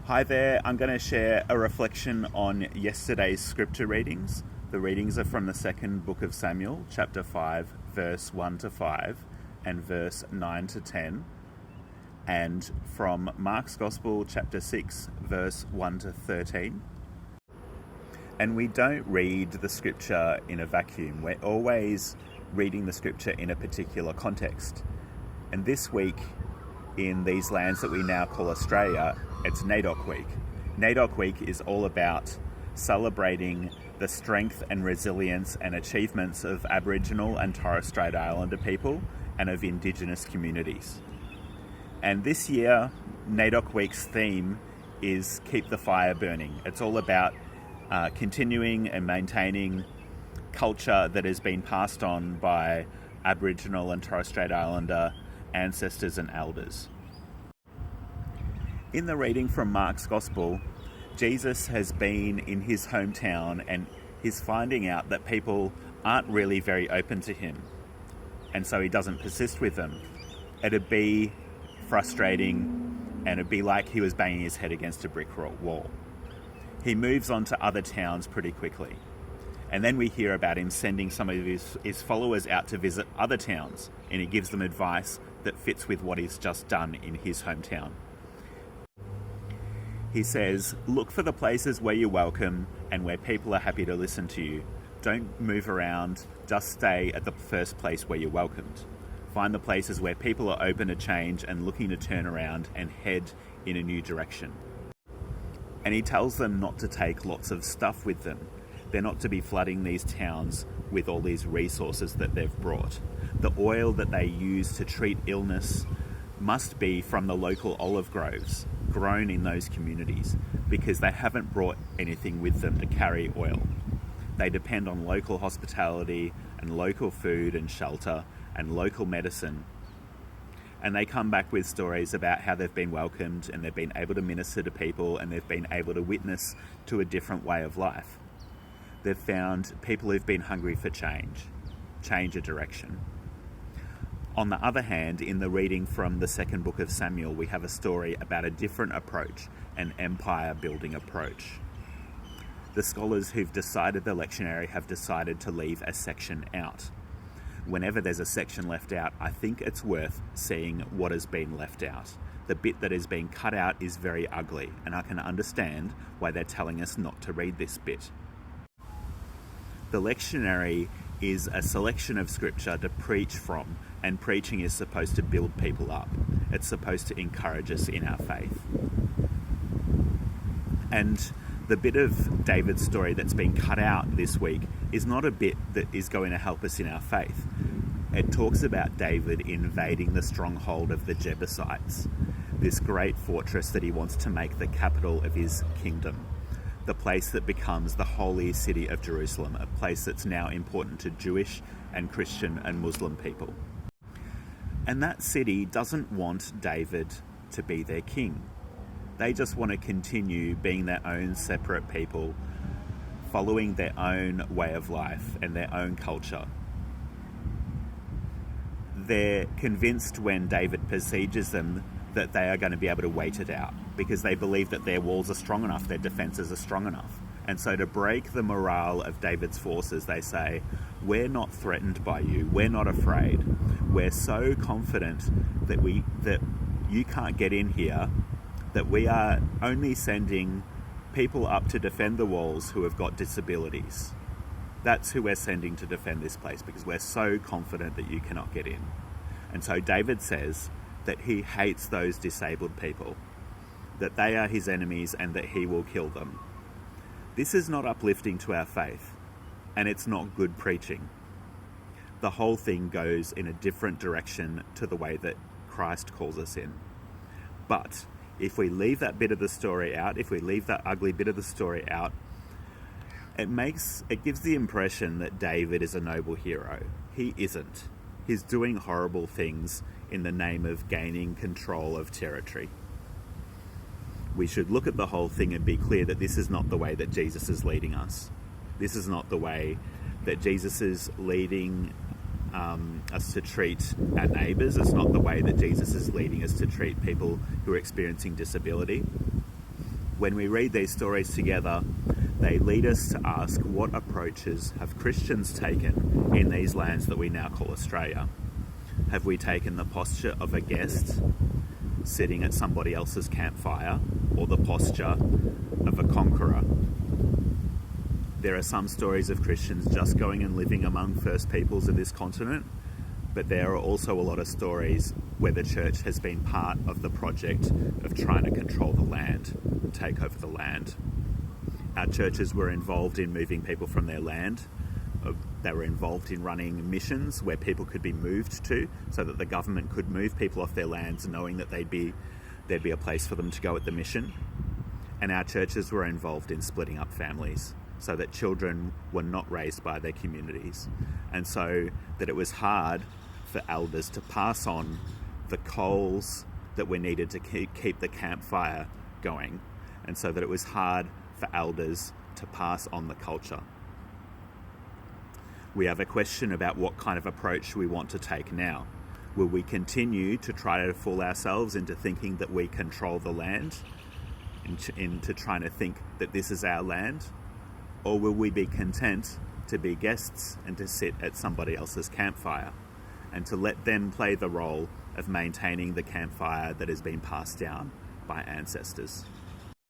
Hi there, I'm going to share a reflection on yesterday's scripture readings. The readings are from the second book of Samuel, chapter 5, verse 1 to 5, and verse 9 to 10, and from Mark's Gospel, chapter 6, verse 1 to 13. And we don't read the scripture in a vacuum. We're always reading the scripture in a particular context. And this week, in these lands that we now call Australia, it's NAIDOC Week. NAIDOC Week is all about celebrating the strength and resilience and achievements of Aboriginal and Torres Strait Islander people and of Indigenous communities. And this year, NAIDOC Week's theme is Keep the Fire Burning. It's all about continuing and maintaining culture that has been passed on by Aboriginal and Torres Strait Islander ancestors and elders. In the reading from Mark's Gospel, Jesus has been in his hometown and he's finding out that people aren't really very open to him, and so he doesn't persist with them. It'd be frustrating and it'd be like he was banging his head against a brick wall. He moves on to other towns pretty quickly. And then we hear about him sending some of his followers out to visit other towns, and he gives them advice that fits with what he's just done in his hometown. He says, look for the places where you're welcome and where people are happy to listen to you. Don't move around, just stay at the first place where you're welcomed. Find the places where people are open to change and looking to turn around and head in a new direction. And he tells them not to take lots of stuff with them. They're not to be flooding these towns with all these resources that they've brought. The oil that they use to treat illness must be from the local olive groves grown in those communities, because they haven't brought anything with them to carry oil. They depend on local hospitality and local food and shelter and local medicine. And they come back with stories about how they've been welcomed and they've been able to minister to people and they've been able to witness to a different way of life. They've found people who've been hungry for change of direction. On the other hand, in the reading from the second book of Samuel, we have a story about a different approach, an empire-building approach. The scholars who've decided the lectionary have decided to leave a section out. Whenever there's a section left out, I think it's worth seeing what has been left out. The bit that is being cut out is very ugly, and I can understand why they're telling us not to read this bit. The lectionary is a selection of scripture to preach from, and preaching is supposed to build people up. It's supposed to encourage us in our faith. And the bit of David's story that's been cut out this week is not a bit that is going to help us in our faith. It talks about David invading the stronghold of the Jebusites, this great fortress that he wants to make the capital of his kingdom. The place that becomes the holy city of Jerusalem, a place that's now important to Jewish and Christian and Muslim people. And that city doesn't want David to be their king. They just want to continue being their own separate people, following their own way of life and their own culture. They're convinced when David besieges them that they are going to be able to wait it out, because they believe that their walls are strong enough, their defenses are strong enough. And so to break the morale of David's forces, they say, we're not threatened by you, we're not afraid. We're so confident that you can't get in here, that we are only sending people up to defend the walls who have got disabilities. That's who we're sending to defend this place, because we're so confident that you cannot get in. And so David says that he hates those disabled people, that they are his enemies and that he will kill them. This is not uplifting to our faith, and it's not good preaching. The whole thing goes in a different direction to the way that Christ calls us in. But if we leave that bit of the story out, if we leave that ugly bit of the story out, it gives the impression that David is a noble hero. He isn't. He's doing horrible things in the name of gaining control of territory. We should look at the whole thing and be clear that this is not the way that Jesus is leading us. This is not the way that Jesus is leading us to treat our neighbours. It's not the way that Jesus is leading us to treat people who are experiencing disability. When we read these stories together, they lead us to ask, what approaches have Christians taken in these lands that we now call Australia? Have we taken the posture of a guest sitting at somebody else's campfire, or the posture of a conqueror? There are some stories of Christians just going and living among First Peoples of this continent, but there are also a lot of stories where the church has been part of the project of trying to control the land and take over the land. Our churches were involved in moving people from their land. They were involved in running missions where people could be moved to, so that the government could move people off their lands knowing that there'd be a place for them to go at the mission. And our churches were involved in splitting up families so that children were not raised by their communities, and so that it was hard for elders to pass on the coals that were needed to keep the campfire going, and so that it was hard for elders to pass on the culture. We have a question about what kind of approach we want to take now. Will we continue to try to fool ourselves into thinking that we control the land, into trying to think that this is our land? Or will we be content to be guests and to sit at somebody else's campfire and to let them play the role of maintaining the campfire that has been passed down by ancestors?